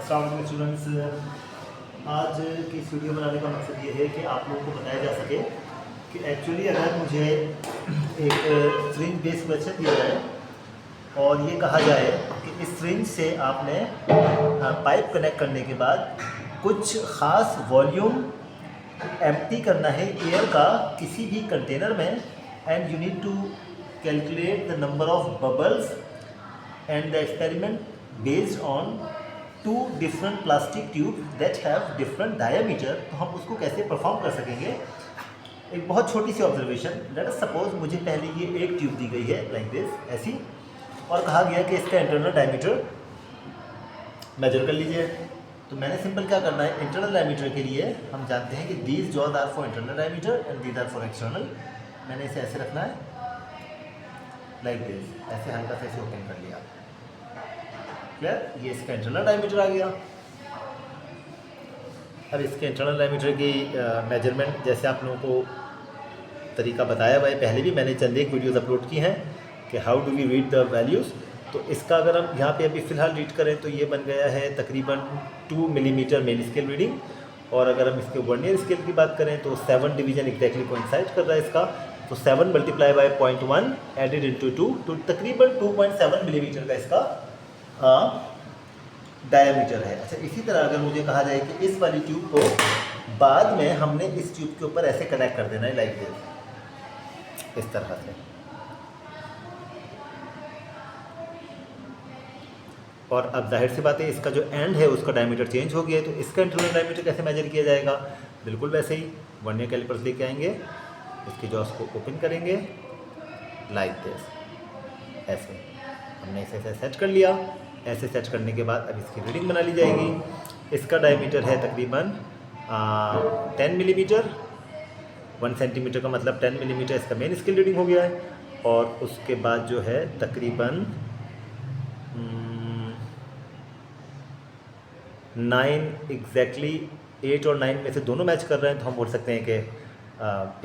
अस्सलाम वालेकुम स्टूडेंट्स। आज की इस वीडियो बनाने का मकसद ये है कि आप लोगों को बताया जा सके कि एक्चुअली अगर मुझे एक सिरिंज बेस्ड क्वेश्चन दिया जाए और ये कहा जाए कि इस सिरिंज से आपने पाइप कनेक्ट करने के बाद कुछ ख़ास वॉल्यूम एम्प्टी करना है एयर का किसी भी कंटेनर में and you need to calculate the number of bubbles and the experiment based on two different plastic tube that have different diameter, तो हम उसको कैसे परफॉर्म कर सकेंगे। एक बहुत छोटी सी ऑब्जर्वेशन, लेट अस सपोज मुझे पहले ये एक ट्यूब दी गई है लाइक दिस ऐसी, और कहा गया कि इसका इंटरनल डायमीटर मेजर कर लीजिए। तो मैंने सिंपल क्या करना है, इंटरनल डायमीटर के लिए हम जानते हैं कि these jaws are for internal diameter and these are for external. मैंने इसे ऐसे रखना है लाइक दिस, ऐसे हल्का सा इसे ओपन कर लिया, क्लियर। ये इसका इंटरनल डायमीटर आ गया। अब इसके इंटरनल डायमीटर की मेजरमेंट जैसे आप लोगों को तरीका बताया हुआ है, पहले भी मैंने चंद एक वीडियोज़ अपलोड की हैं कि how do we read the values. तो इसका अगर हम यहाँ पे अभी फ़िलहाल रीड करें तो ये बन गया है तकरीबन 2 मिलीमीटर मेन स्केल रीडिंग, और अगर हम इसके वर्नियर स्केल की बात करें तो 7 डिवीज़न एग्जैक्टली कोइंसाइड कर रहा है इसका। तो 7 मल्टीप्लाई बाय 0.1 एडेड इंटू 2 तो तकरीबन 2.7 मिलीमीटर का इसका डायमीटर है। अच्छा, इसी तरह अगर मुझे कहा जाए कि इस वाली ट्यूब को बाद में हमने इस ट्यूब के ऊपर ऐसे कनेक्ट कर देना है लाइक दिस, इस तरह से, और अब जाहिर सी बात है इसका जो एंड है उसका डायमीटर चेंज हो गया है, तो इसका इंटरनल डायमीटर कैसे मेजर किया जाएगा। बिल्कुल वैसे ही वर्नियर कैलिपर्स लेके आएंगे, इसके जॉस को ओपन करेंगे लाइक दिस, ऐसे हमने इसे ऐसे सेट कर लिया। ऐसे सेट करने के बाद अब इसकी रीडिंग बना ली जाएगी। इसका डायमीटर है तकरीबन 10 मिलीमीटर, 1 सेंटीमीटर का मतलब 10 मिलीमीटर इसका मेन स्केल रीडिंग हो गया है। और उसके बाद जो है तकरीबन 9 एग्जैक्टली 8 और 9 में से दोनों मैच कर रहे हैं, तो हम बोल सकते हैं कि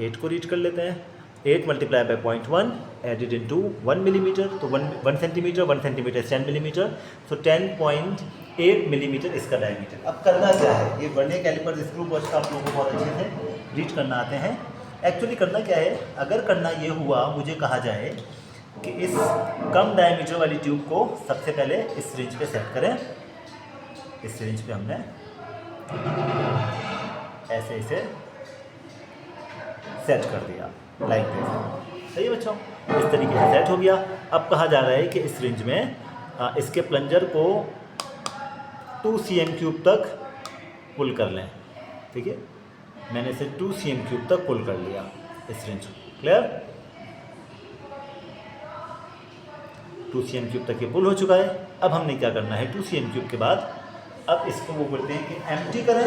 8 को रीड कर लेते हैं। 8 multiply by 0.1 added into 1 millimetre, तो 1 सेंटीमीटर 1 सेंटीमीटर 10 मिलीमीटर, तो 10.8 मिलीमीटर इसका डायमीटर। अब करना क्या है, ये वर्नियर कैलिपर स्क्रू वॉच का आप लोगों को बहुत अच्छे से रीड करना आते हैं। एक्चुअली करना क्या है, अगर करना ये हुआ, मुझे कहा जाए कि इस कम डायमीटर वाली ट्यूब को सबसे पहले इस सिरिंज पे सेट करें। इस सिरिंज पे हमने ऐसे इसे सेट कर दिया लाइक दिस, सही है बच्चों, इस तरीके से सेट हो गया। अब कहा जा रहा है कि इस रेंज में इसके प्लंजर को 2 cm क्यूब तक पुल कर लें, ठीक है। मैंने इसे 2 cm क्यूब तक पुल कर लिया इस रेंज को, क्लियर। 2 cm क्यूब तक ये पुल हो चुका है। अब हमने क्या करना है, 2 cm क्यूब के बाद अब इसको वो बोलते हैं कि एम्प्टी करें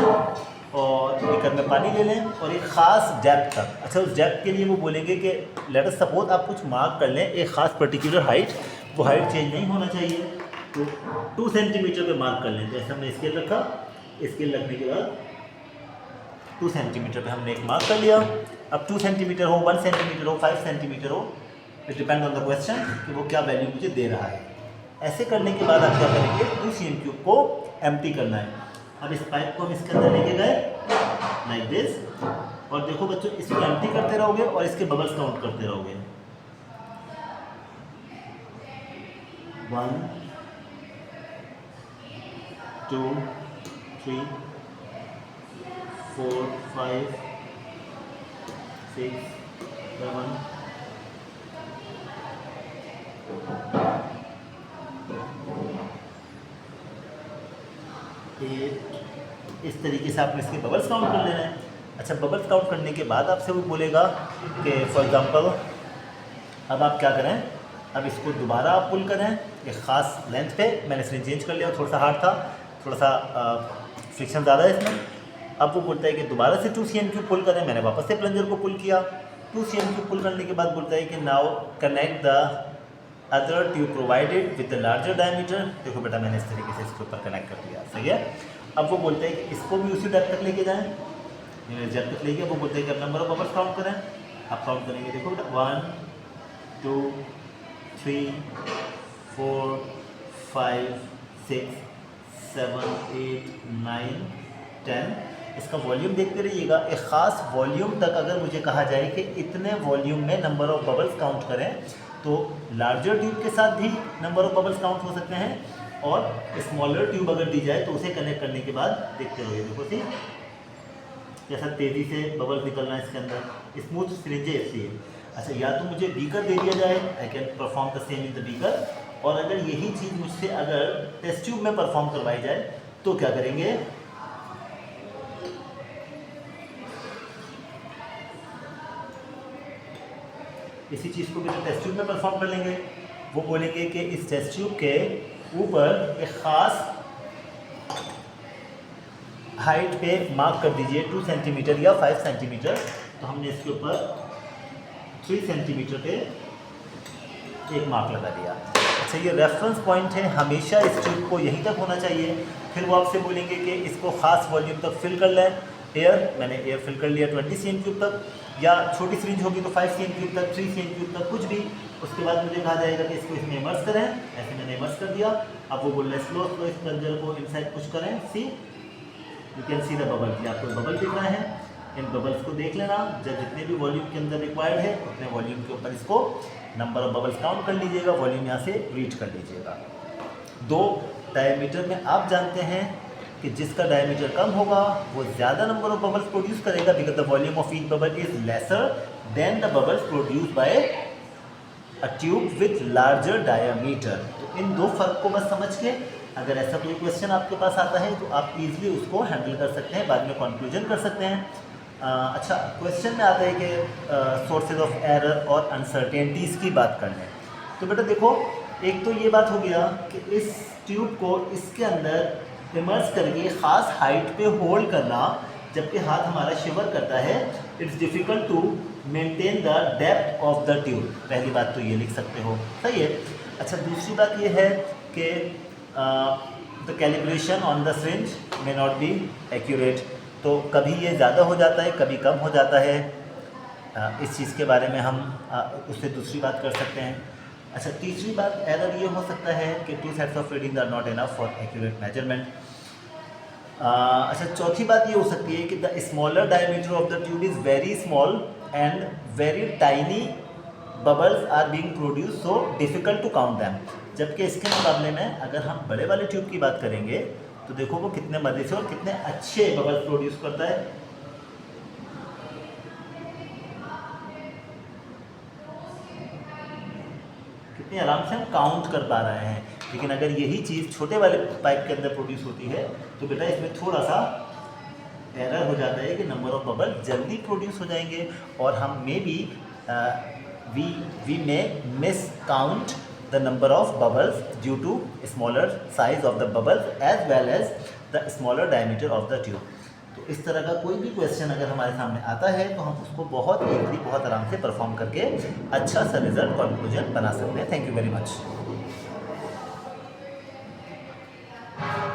और बीकर में पानी ले लें और एक ख़ास डेप्थ तक। अच्छा, उस डेप्थ के लिए वो बोलेंगे कि लेट अस सपोज आप कुछ मार्क कर लें एक ख़ास पर्टिकुलर हाइट, वो हाइट चेंज नहीं होना चाहिए, तो 2 सेंटीमीटर पे मार्क कर लें। जैसे हमने स्केल रखा, स्केल रखने के बाद 2 सेंटीमीटर पे हमने एक मार्क कर लिया। अब 2 सेंटीमीटर हो, 1 सेंटीमीटर हो, 5 सेंटीमीटर हो, it depend on the question कि वो क्या वैल्यू मुझे दे रहा है। ऐसे करने के बाद आप क्या करेंगे, 2 cm क्यूब को एम्प्टी करना है। अब इस पाइप को हम इसके अंदर लेके गए लाइक दिस, और देखो बच्चों, इसको एम्प्टी करते रहोगे और इसके बबल्स काउंट करते रहोगे। 1 2 3 4 5 6 7 8, इस तरीके से आपने इसके बबल्स काउंट कर लेना है। अच्छा, बबल्स काउंट करने के बाद आपसे वो बोलेगा कि फॉर एग्जांपल अब आप क्या करें, अब इसको दोबारा आप पुल करें एक ख़ास लेंथ पे। मैंने इसमें चेंज कर लिया, थोड़ा सा हार्ड था, थोड़ा सा फ्रिक्शन ज़्यादा है इसमें। अब वो बोलता है कि दोबारा से 2 cm क्यूब पुल करें। मैंने वापस से प्लंजर को पुल किया, 2 cm क्यूब पुल करने के बाद बोलता है कि now connect the other tube provided with the larger diameter. देखो बेटा, मैंने इस तरीके से इसके ऊपर कनेक्ट कर दिया, सही है। अब वो बोलते हैं कि इसको भी उसी डेप्थ तक लेके जाएं, डेप्थ तक लेके वो बोलते हैं कि अब नंबर ऑफ बबल्स काउंट करें। आप काउंट करेंगे, देखो बेटा, 1 2 3 4 5 6 7, 8, 9, 10। इसका वॉल्यूम देखते रहिएगा। एक ख़ास वॉल्यूम तक अगर मुझे कहा जाए कि इतने वॉल्यूम में नंबर ऑफ़ बबल्स काउंट करें, तो लार्जर ट्यूब के साथ भी नंबर ऑफ़ बबल्स काउंट हो सकते हैं, और स्मॉलर ट्यूब अगर दी जाए तो उसे कनेक्ट करने के बाद देखते रहिए। देखो सी कैसा तेज़ी से बबल्स निकलना है इसके अंदर, स्मूथ सिरिंज है इसलिए। अच्छा, या तो मुझे बीकर दे दिया जाए, I can perform the same in the beaker, और अगर यही चीज़ मुझसे अगर टेस्ट ट्यूब में परफॉर्म करवाई जाए तो क्या करेंगे, इसी चीज़ को भी तो टेस्ट ट्यूब में परफॉर्म कर लेंगे। वो बोलेंगे कि इस टेस्ट ट्यूब के ऊपर एक ख़ास हाइट पे मार्क कर दीजिए 2 सेंटीमीटर या 5 सेंटीमीटर। तो हमने इसके ऊपर 3 सेंटीमीटर पे एक मार्क लगा दिया। अच्छा, ये रेफरेंस पॉइंट है, हमेशा इस ट्यूब को यहीं तक होना चाहिए। फिर वो आपसे बोलेंगे कि इसको ख़ास वॉल्यूम तक फिल कर लें एयर। मैंने एयर फिल कर लिया 20 cm क्यूब तक, या छोटी सिरिंज होगी तो 5 cm क्यूब तक, 3 cm क्यूब तक, कुछ भी। उसके बाद मुझे कहा जाएगा कि इसको इसमें इमर्स करें, ऐसे मैंने इमर्स कर दिया। अब वो बोल रहे हैं स्लो इस प्लंजर को इनसाइड पुश करें। See you can see the bubble, ये आपको बबल दिख रहा है। इन बबल्स को देख लेना, जब जितने भी वॉल्यूम के अंदर रिक्वायर्ड है उतने वॉल्यूम के ऊपर इसको नंबर ऑफ बबल्स काउंट कर लीजिएगा, वॉल्यूम यहाँ से रीच कर लीजिएगा। 2 डायमीटर में आप जानते हैं कि जिसका डायमीटर कम होगा वो ज़्यादा नंबर ऑफ बबल्स प्रोड्यूस करेगा, because the volume of each bubble is lesser than the bubbles produce by a tube with larger diameter. तो इन 2 फर्क को बस समझ के अगर ऐसा कोई क्वेश्चन आपके पास आता है तो आप इजीली उसको हैंडल कर सकते हैं, बाद में कंक्लूजन कर सकते हैं। अच्छा, क्वेश्चन में आता है कि सोर्सेज ऑफ एरर और अनसर्टेनिटीज़ की बात कर लें। तो बेटा देखो, एक तो ये बात हो गया कि इस ट्यूब को इसके अंदर इमर्स करके ख़ास हाइट पे होल्ड करना, जबकि हाथ हमारा शिवर करता है, it's difficult to maintain the depth of the tube. पहली बात तो ये लिख सकते हो, सही है। अच्छा, दूसरी बात ये है कि the calibration on the syringe may not be accurate. तो कभी ये ज़्यादा हो जाता है, कभी कम हो जाता है। इस चीज़ के बारे में हम उससे दूसरी बात कर सकते हैं। अच्छा, तीसरी बात एरर ये हो सकता है कि 2 sets of reading are not enough for accurate measurement. अच्छा, चौथी बात ये हो सकती है कि the smaller diameter of the tube is very small and very tiny bubbles are being produce, so difficult to count them. जबकि इसके मुकाबले में अगर हम बड़े वाले ट्यूब की बात करेंगे तो देखो वो कितने मज़े से और कितने अच्छे बबल्स प्रोड्यूस करता है। कितने आराम से हम काउंट कर पा रहे हैं। लेकिन अगर यही चीज़ छोटे वाले पाइप के अंदर प्रोड्यूस होती है तो बेटा इसमें थोड़ा सा एरर हो जाता है कि नंबर ऑफ बबल जल्दी प्रोड्यूस हो जाएंगे, और हम maybe we may miss count the number of bubbles due to smaller size of the bubbles as well as the smaller diameter of the tube। तो इस तरह का कोई भी क्वेश्चन अगर हमारे सामने आता है तो हम उसको बहुत इजीली, बहुत आराम से परफॉर्म करके अच्छा सा रिजल्ट, कंक्लूजन बना सकते हैं। Thank you very much.